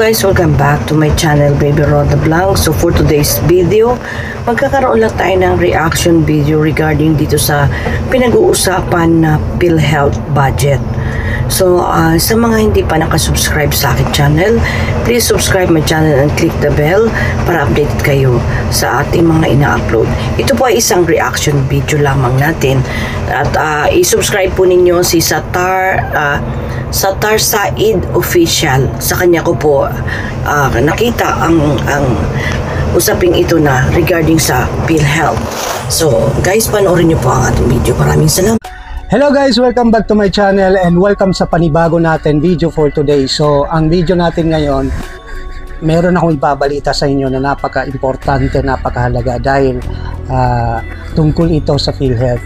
guys, welcome back to my channel, Baby Roda Vlog. So for today's video, magkakaroon lang tayo ng reaction video regarding dito sa pinag-uusapan na PhilHealth budget. So sa mga hindi pa nakasubscribe sa akin channel, please subscribe my channel and click the bell para updated kayo sa ating mga ina-upload. Ito po ay isang reaction video lamang natin. At i-subscribe po ninyo si Satar Said Official. Sa kanya ko po nakita ang usaping ito na regarding sa PhilHealth. So guys, panoorin nyo po ang ating video. Maraming salamat. Hello guys, welcome back to my channel and welcome sa panibago natin video for today. So ang video natin ngayon, meron akong ibabalita sa inyo na napaka-importante, napakahalaga dahil tungkol ito sa PhilHealth.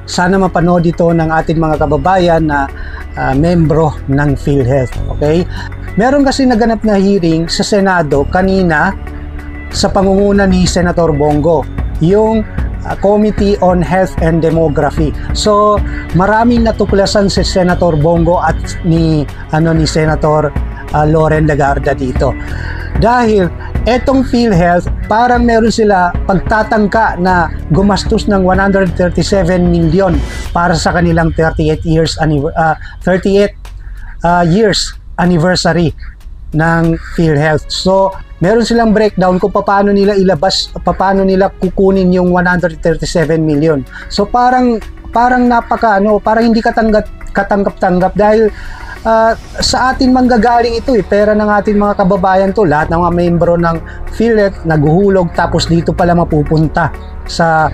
Sana mapanood ito ng ating mga kababayan na membro ng PhilHealth. Okay? Meron kasi naganap na hearing sa Senado kanina sa pangunguna ni Senator Bongo, yung Committee on Health and Demography. So maraming natuklasan si Senator Bongo at ni Senator Loren Legarda dito. Dahil etong PhilHealth, parang meron sila pagtatangka na gumastos ng 137 million para sa kanilang 38 years anniversary ng PhilHealth. So meron silang breakdown kung paano nila ilabas, paano nila kukunin yung 137 million. So parang parang hindi katanggap-tanggap dahil sa atin manggagaling ito pera ng ating mga kababayan to. Lahat ng mga membro ng PhilHealth naguhulog, tapos dito pala mapupunta sa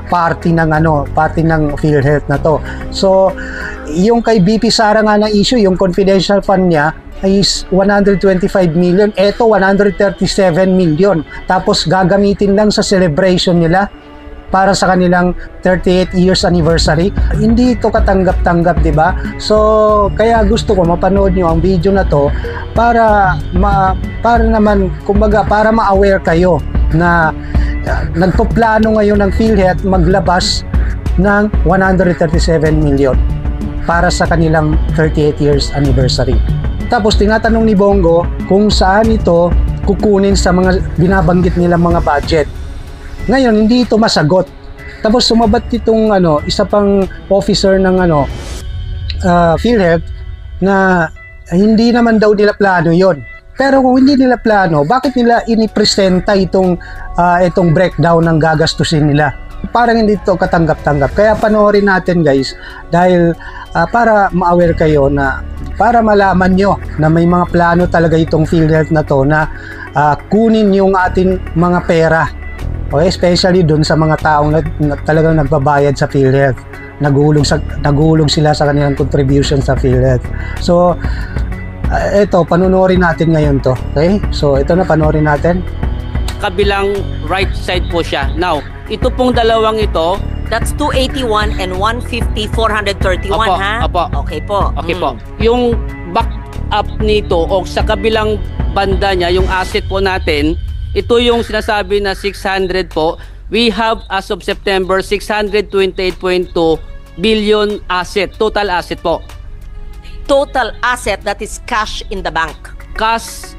party ng PhilHealth na to. So yung kay BP Sara nga na issue, yung confidential fund niya is 125 million. Eto 137 million. Tapos gagamitin lang sa celebration nila para sa kanilang 38 years anniversary. Hindi ito katanggap-tanggap, 'di ba? So kaya gusto ko mapanood niyo ang video na to para naman kumbaga para ma-aware kayo na nagpoplano ngayon ng PhilHealth maglabas ng 137 million para sa kanilang 38 years anniversary. Tapos tinatanong ni Bongo kung saan ito kukunin sa mga binabanggit nilang mga budget. Ngayon hindi ito masagot. Tapos sumabat itong isa pang officer ng PhilHealth na hindi naman daw nila plano 'yon. Pero kung hindi nila plano, bakit nila inipresenta itong breakdown ng gagastusin nila? Parang hindi ito katanggap-tanggap. Kaya panoorin natin guys, dahil para ma-aware kayo, na para malaman nyo na may mga plano talaga itong PhilHealth na to na kunin yung ating mga pera. Okay, especially dun sa mga taong talagang nagbabayad sa PhilHealth. Nagulong sila sa kanilang contribution sa PhilHealth. So ito, panoorin natin ngayon to. Okay? So ito na, panoorin natin. Kabilang right side po siya. Now, ito pong dalawang ito, that's 281 and 150, 431, Opo, ha? opo. Okay po. okay po. Yung back up nito o sa kabilang banda niya, yung asset po natin, ito yung sinasabi na 600 po. We have as of September 628.2 billion asset, total asset po. Total asset, that is cash in the bank. Cash,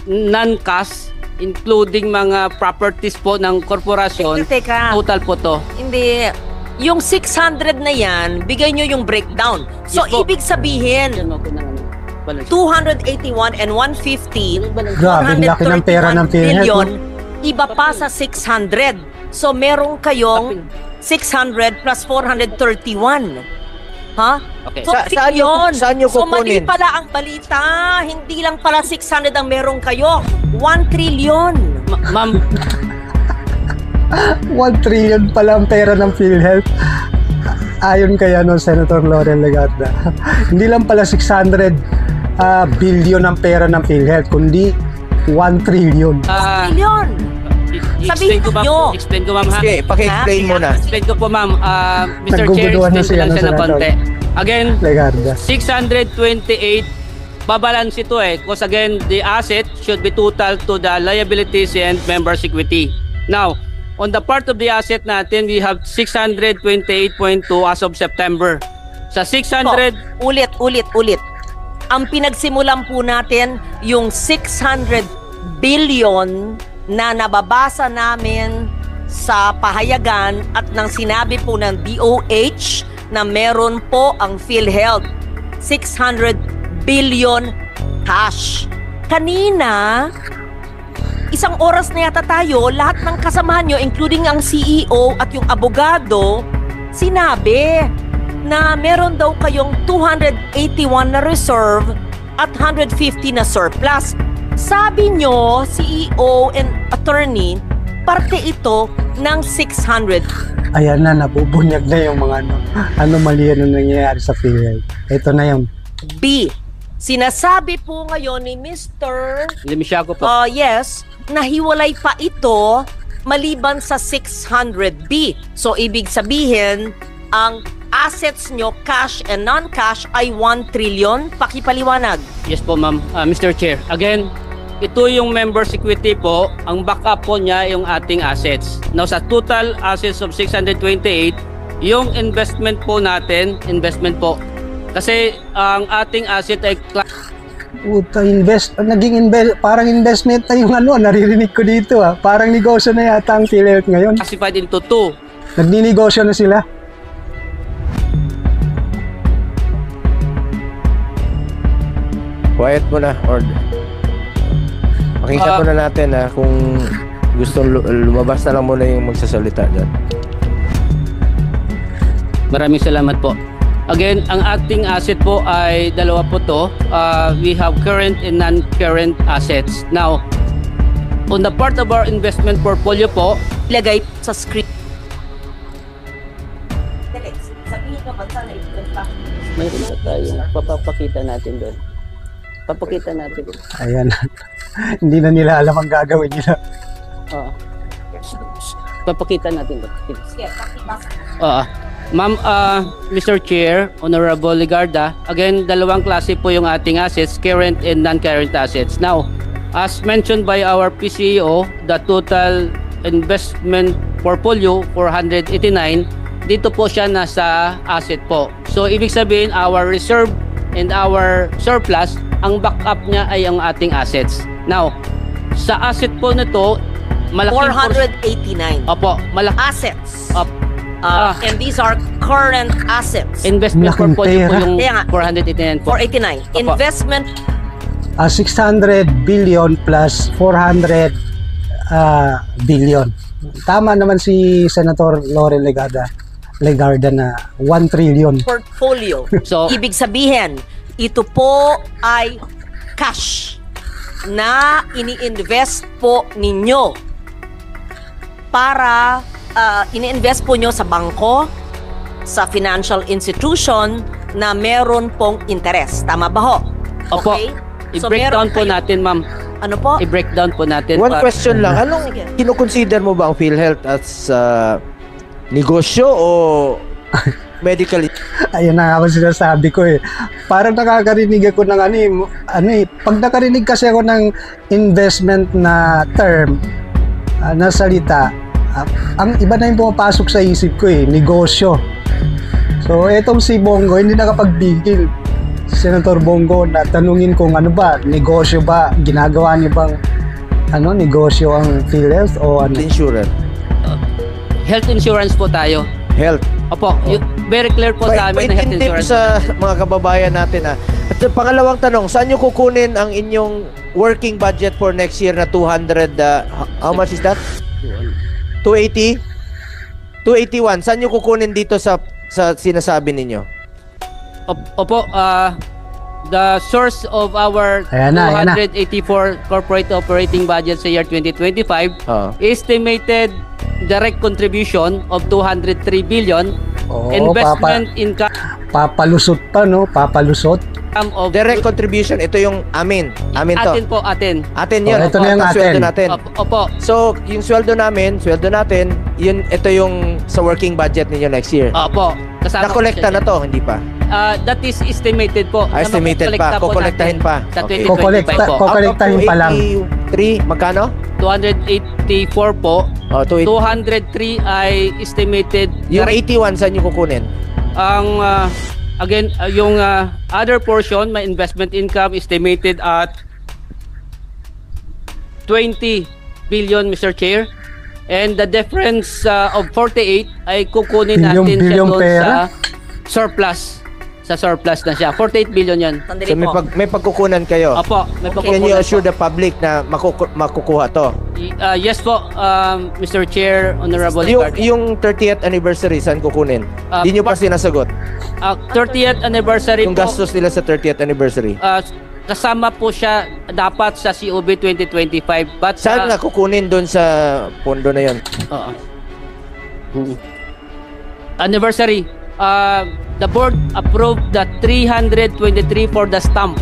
non-cash, including mga properties po ng korporasyon. Teka. Total po to. Hindi. Yung 600 na yan, bigay nyo yung breakdown. So, Yes po. ibig sabihin, 281 and 150, Grabe, laki ng pera ng PhilHealth, billion, iba pa sa 600. So, meron kayong 600 plus 431. Ha? Okay. So, Saan nyo so, mali kukunin? pala ang balita. Hindi lang pala 600 ang meron kayo. 1 trillion. Ma'am, 1 trillion pala ang pera ng PhilHealth. Ayon kay Senator Loren Legarda. Hindi lang pala 600 billion ang pera ng PhilHealth, kundi 1 trillion. Trillion. Sabihin nyo. Explain ko, ma'am, ha? Okay, paki-explain mo na. Explain ko po, ma'am. Mr. Chair, Nagguguduhan na explain ko lang siya sila, na konti. Again, Legarda. 628, babalance ito Because again, the asset should be total to the liabilities and members' equity. Now, on the part of the asset natin, we have 628.2 as of September. Sa 600, Ulit. Ang pinagsimulan po natin yung 600 billion na nababasa namin sa pahayagan at nang sinabi po ng DOH na meron po ang PhilHealth 600 billion cash. Kanina, isang oras na yata tayo, lahat ng kasamahan nyo, including ang CEO at yung abogado, sinabi na meron daw kayong 281 na reserve at 150 na surplus. Sabi nyo, CEO and attorney, parte ito ng 600. Ayan na, nabubunyag na yung mga anomalya na nangyayari sa PhilHealth. Ito na yung B. Sinasabi po ngayon ni Mr. Limisiago po. Yes, nahiwalay pa ito maliban sa 600B. So, ibig sabihin, ang assets nyo, cash and non-cash, ay 1 trillion. Pakipaliwanag. Yes po, ma'am. Mr. Chair, again, ito yung members equity po. Ang backup po niya yung ating assets. Now, sa total assets of 628, yung investment po natin, kasi ang ating asset ay parang investment na yung naririnig ko dito Parang negosyo na yata ang PhilHealth ngayon. classified into two. Nagninegosyo na sila. Quiet muna, order. Pakinggan muna natin kung gusto lumabas na lang muna yung magsasalita dyan. Maraming salamat po. Again, ang ating asset po ay dalawa po to. We have current and non-current assets. Now, on the part of our investment portfolio po, Ilagay sa screen. Sabihin ka ba sana mayroon na tayo. Papapakita natin doon. Papakita natin. Ayan. Hindi na nila alam ang gagawin nila. Oo. Papakita natin doon. Sige, pakibasa. Ma'am, Mr. Chair, Honorable Ligarda, again, dalawang klase po yung ating assets, current and non-current assets. Now, as mentioned by our PCEO, the total investment portfolio, 489, dito po siya nasa asset po. So, ibig sabihin, our reserve and our surplus, ang backup niya ay ang ating assets. Now, sa asset po nito, malaking 489. Opo, malaki. Assets. And these are current assets. Investment Laking portfolio po pera. yung Kaya nga, 489 po. 489. Opo. Investment 600 billion plus 400 billion. Tama naman si Senator Laurel Legarda na 1 trillion. portfolio. So, Ibig sabihin, ito po ay cash na ini-invest po ninyo para ini-invest po nyo sa bangko, sa financial institution na meron pong interest. Tama ba ho? Opo. Okay? I-breakdown po natin, ma'am. Ano po? I-breakdown po natin. One question lang, anong Sige. kinukonsider mo ba ang PhilHealth as negosyo o medical? Ayun na ako sinasabi ko Parang nakakarinig ako ng pag nakarinig kasi ako ng investment na term, na salita, ang iba na yung pumapasok sa isip ko negosyo. So etong si Bongo, hindi nakapagbigil. Senator Bongo, na tanungin kung ano ba, negosyo ba, ginagawa niyo bang negosyo ang PhilHealth o ano? Insurance. Health insurance po tayo. Health. Opo, very clear po sa amin na health Paintindi po insurance. sa mga kababayan natin At pangalawang tanong, saan nyo kukunin ang inyong working budget for next year na 200, how much is that? 280? 281. Saan nyo kukunin dito sa sinasabi ninyo? Opo, the source of our Ayan na. 284 corporate operating budget sa year 2025 Oh. estimated direct contribution of 203 billion, Oo, investment income papalusot pa, papalusot. of Direct contribution, ito yung amin. Amin to. atin po, atin. Atin yun. Ito na yung Ang sweldo atin. natin. Opo, So, yung sweldo natin, ito yung sa working budget ninyo next year. opo. Kasama Nakolekta na to, hindi pa? That is estimated po. Estimated pa. Kukolektahin pa. Sa Okay. 2025 po. Kokolektahin pa lang. 3, magkano? 284 po. Oh, 203 ay estimated Yung direct. 81, saan nyo kukunin? Ang again, yung other portion, my investment income estimated at 20 billion, Mr. Chair. And the difference of 48 ay kukunin natin siya Bilyong doon pera? sa surplus. Sa surplus na siya. 48 billion yan. Sandali So may, po. may pagkukunan kayo. Opo, may Can you pagkukunan assure po. the public na makukuha to? Yes po, Mr. Chair, Honorable Yung, Ricardo. yung 30th anniversary, saan kukunin? Hindi nyo pa sinasagot. 30th anniversary Yung po, gastos nila sa 30th anniversary. kasama po siya dapat sa COB 2025. But Saan nga kukunin doon sa pondo na yon? Oo. Anniversary. The board approved the 323 for the stamp.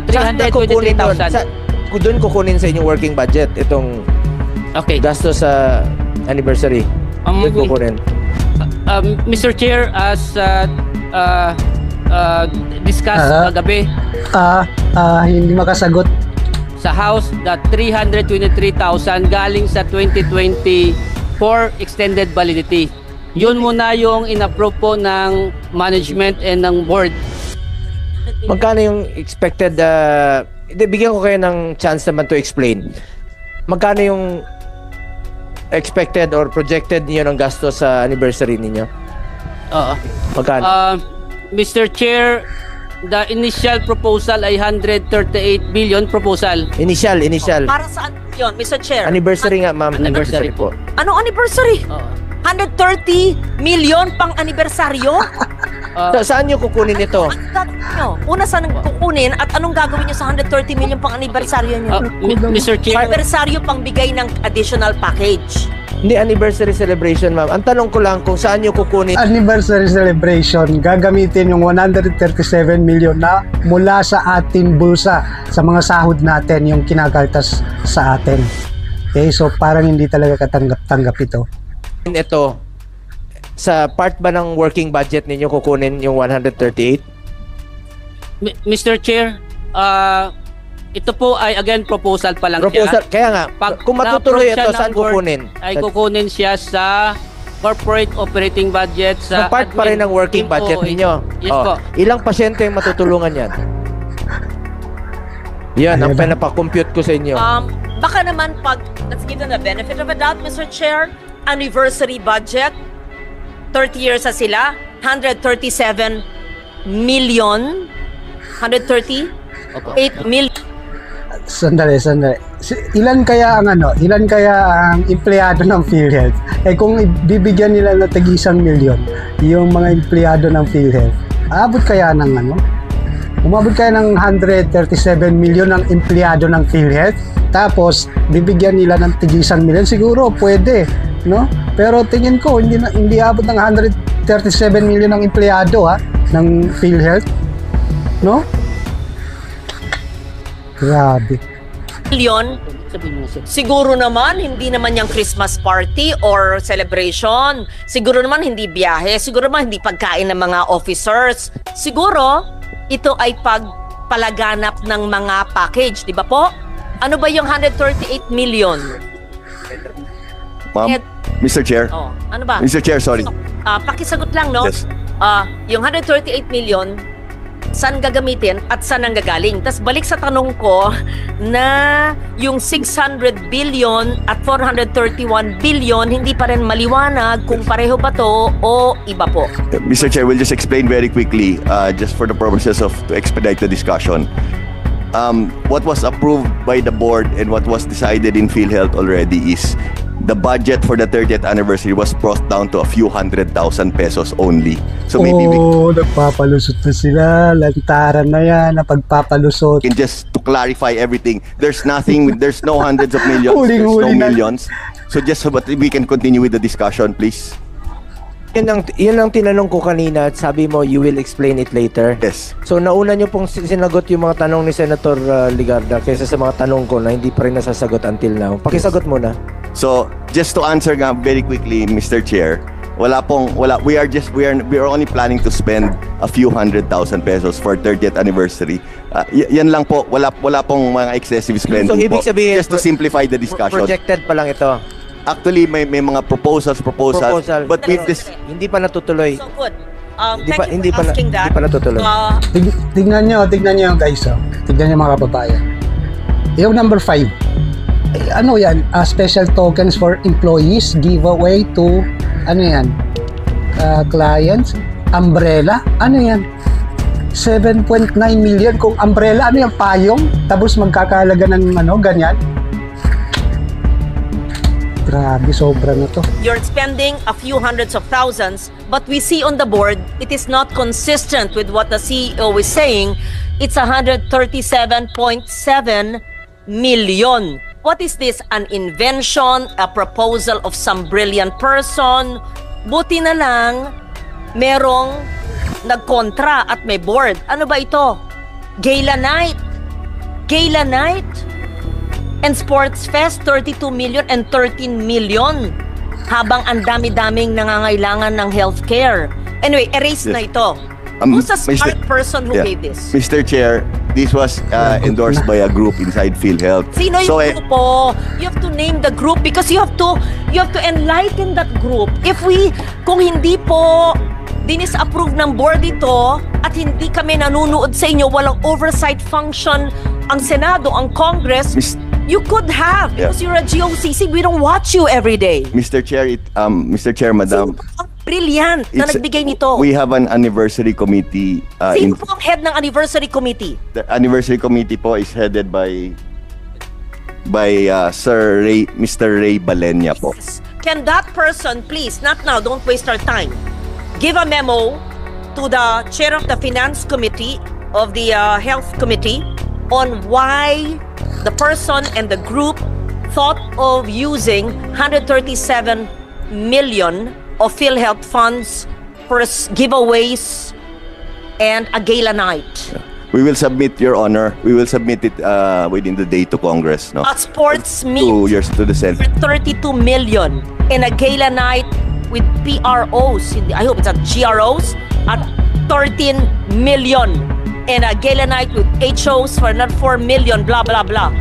Saan na kukunin doon? 323,000. Doon kukunin sa inyong working budget itong Okay. gastos sa anniversary. Doon kukunin. Mr. Chair, as discussed kagabi Hindi makasagot. sa House, the 323,000 galing sa 2024 extended validity. Yun muna yung in-approve po ng management and ng board. Magkano yung expected, bigyan ko kayo ng chance naman to explain. Magkano yung expected or projected niyo ng gastos sa anniversary ninyo? Oo. Magkano? Mr. Chair, the initial proposal ay 138 billion proposal. Initial. Para saan yun, Mr. Chair? Anniversary nga, ma'am. Anniversary po. Anong anniversary? Oo. 130 million pang anibersaryo? Saan nyo kukunin ito? Anong gagawin nyo? Una, saan kukunin at anong gagawin nyo sa 130 million pang anibersaryo nyo? Mr. Chair, Anibersaryo pang bigay ng additional package. Hindi anniversary celebration, ma'am. Ang tanong ko lang kung saan nyo kukunin. Anniversary celebration, gagamitin yung 137 million na mula sa ating bulsa, sa mga sahod natin, yung kinakaltas sa atin. Okay, so parang hindi talaga katanggap-tanggap ito. Ito, sa part ba ng working budget ninyo kukunin yung 138? Mr. Chair, ito po ay again proposal pa lang Proposal, siya. kaya nga, kung matutuloy ito, saan kukunin? Ay kukunin siya sa corporate operating budget Sa sa part pa rin ng working budget MOE. ninyo. Yes po. Ilang pasyente yung matutulungan yan? Yan, ang pinapakompute ko sa inyo. Baka naman pag, let's give them the benefit of a doubt, Mr. Chair, anniversary budget, 30 years na sila, 137 million, 138 million. Sandali. Ilan kaya ang empleyado ng PhilHealth? Kung bibigyan nila ng tag-1 milyon yung mga empleyado ng PhilHealth, umabot kaya ng 137 million ng empleyado ng PhilHealth, tapos bibigyan nila ng tag-1 milyon, siguro pwede, no? Pero tingin ko hindi abot ng 137 million ng empleyado ng PhilHealth, no? Grabe. Million, siguro naman, hindi naman yung Christmas party or celebration. Siguro naman hindi biyahe. Siguro naman hindi pagkain ng mga officers. Siguro, ito ay pagpalaganap ng mga package, di ba po? Ano ba yung 138 million? Ma'am, Mr. Chair. Oh, ano ba? Mr. Chair, sorry. Pakisagot lang, no? Yes. Yung 138 million, saan gagamitin at saan ang gagaling? Tapos balik sa tanong ko na yung 600 billion at 431 billion, hindi pa rin maliwanag kung pareho ba to o iba po. Mr. Chair, we'll just explain very quickly, just for the purposes of to expedite the discussion. What was approved by the board and what was decided in PhilHealth already is the budget for the 30th anniversary was brought down to a few 100,000 pesos only. So maybe we Nagpapalusot na sila. Lantaran na yan na pagpapalusot. can just to clarify everything. There's nothing, there's no hundreds of millions, there's no Huling-huli na. millions. So just so that we can continue with the discussion, please. Yun ang tinanong ko kanina at sabi mo you will explain it later. Yes. So nauna nyo pong sinagot yung mga tanong ni Senator Ligarda kaysa sa mga tanong ko na hindi pa rin nasasagot until now. Pakisagot muna. So, just to answer nga very quickly, Mr. Chair, we are only planning to spend a few 100,000 pesos for 30th anniversary. Yan lang po, wala pong mga excessive spending So, ibig po. sabihin, Just to simplify the discussion. Projected pa lang ito. Actually, may mga proposals, Proposal. but Hindi pa natutuloy. So good. Thank you for asking that. Hindi pa natutuloy. Tignan nyo guys. Oh. Tignan nyo mga kababayan. Yung number 5. Ano yan? Special tokens for employees, giveaway to, ano yan? Clients, umbrella. Ano yan? 7.9 million kung umbrella. Ano yan? Payong? Tapos magkakalaga ng ganyan? Grabe, sobra na to. You're spending a few hundreds of thousands, but we see on the board, it is not consistent with what the CEO is saying. It's 137.7 million. What is this? An invention? A proposal of some brilliant person? Buti na lang, merong nagkontra at may board. Ano ba ito? Gala night. Gala night? And Sports Fest, 32 million and 13 million. Habang ang dami-daming nangangailangan ng healthcare. Anyway, erase na ito. Who's the smart person who gave this? Mr. Chair, this was endorsed by a group inside PhilHealth. Sino yung grupo? You have to name the group because you have to enlighten that group. Kung hindi po dinis-approve ng board ito at hindi kami nanunood sa inyo, walang oversight function ang Senado, ang Congress, you could have, because you're a GOCC, we don't watch you every day. Mr. Chair, Madam. Brilliant na nagbigay nito. We have an anniversary committee. Sino po ang head ng anniversary committee? The anniversary committee po is headed by Mr. Ray Balenya po. Can that person, please, not now, don't waste our time, give a memo to the chair of the finance committee of the health committee on why the person and the group thought of using 137 million of PhilHealth funds for giveaways and a gala night. We will submit, Your Honor. We will submit it within the day to Congress. No? A sports meet to the Senate. for 32 million and a gala night with PROs. I hope it's at GROs at 13 million. And a gala night with HOs for not 4 million, blah, blah, blah.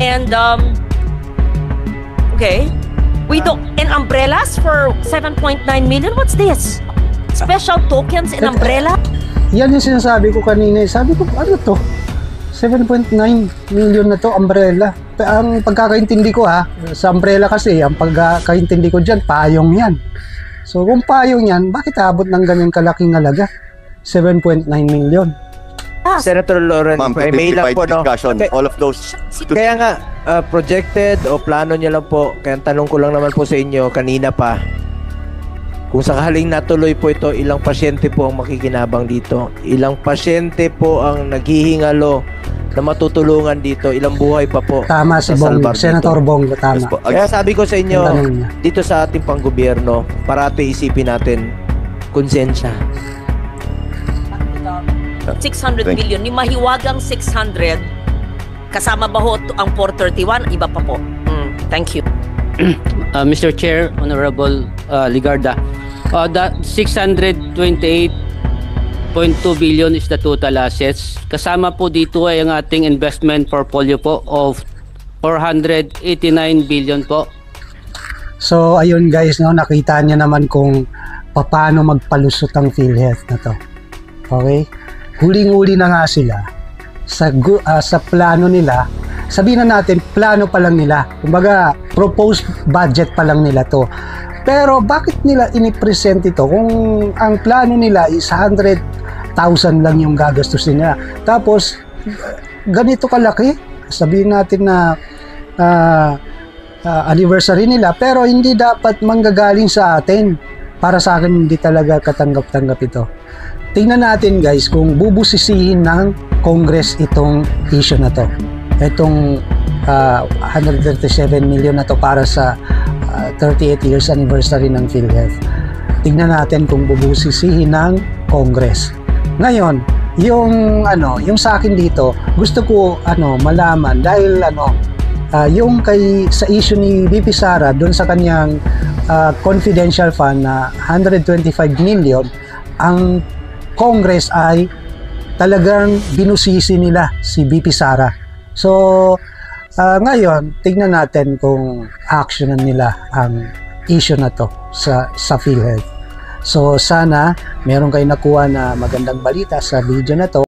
And, okay. And umbrellas for 7.9 million? What's this? Special tokens in umbrella? Yan yung sinasabi ko kanina. Sabi ko, ano to? 7.9 million na to, umbrella. Ang pagkakaintindi ko sa umbrella kasi, ang pagkakaintindi ko dyan, payong yan. So kung payong yan, bakit abot ng ganyan kalaking halaga? 7.9 million. Senator Lawrence, may lang po, no? All of those. Kaya nga, projected o plano niyo lang po, kaya tanong ko lang naman po sa inyo kanina pa, kung sakaling natuloy po ito, ilang pasyente po ang makikinabang dito? Ilang pasyente po ang naghihingalo na matutulungan dito? Ilang buhay pa po? Tama si Bongo, Senator Bongo, tama. Kaya sabi ko sa inyo, dito sa ating panggobyerno, parati isipin natin, konsensya. 600 million. Yung mahiwagang 600, kasama ba ho ang 431? Iba pa po. Thank you. Mr. Chair, Honorable Ligarda, that 628.2 billion is the total assets. Kasama po dito ay ang ating investment portfolio po of 489 billion po. So ayun guys, no, nakita niyo naman kung paano magpalusot ang PhilHealth na to. Okay? Huling-huli na nga sila sa plano nila. Sabihin na natin, plano pa lang nila. Kumbaga, proposed budget pa lang nila to. Pero bakit nila inipresent ito kung ang plano nila is 100,000 lang yung gagastusin nila? Tapos, ganito kalaki. Sabihin natin na anniversary nila, pero hindi dapat manggagaling sa atin. Para sa akin, hindi talaga katanggap-tanggap ito. Tingnan natin guys kung bubusisihin ng Congress itong issue na to. Itong 137 million na to para sa 38 years anniversary ng PhilHealth. Tingnan natin kung bubusisihin ng Congress. Ngayon, yung sa akin dito, gusto ko malaman dahil yung sa issue ni VP Sara doon sa kanyang confidential fund na 125 million, ang Congress ay talagang binusisi nila si VP Sara. So, ngayon, tignan natin kung actionan nila ang issue na to sa PhilHealth. So sana meron kayo nakuha na magandang balita sa video na to.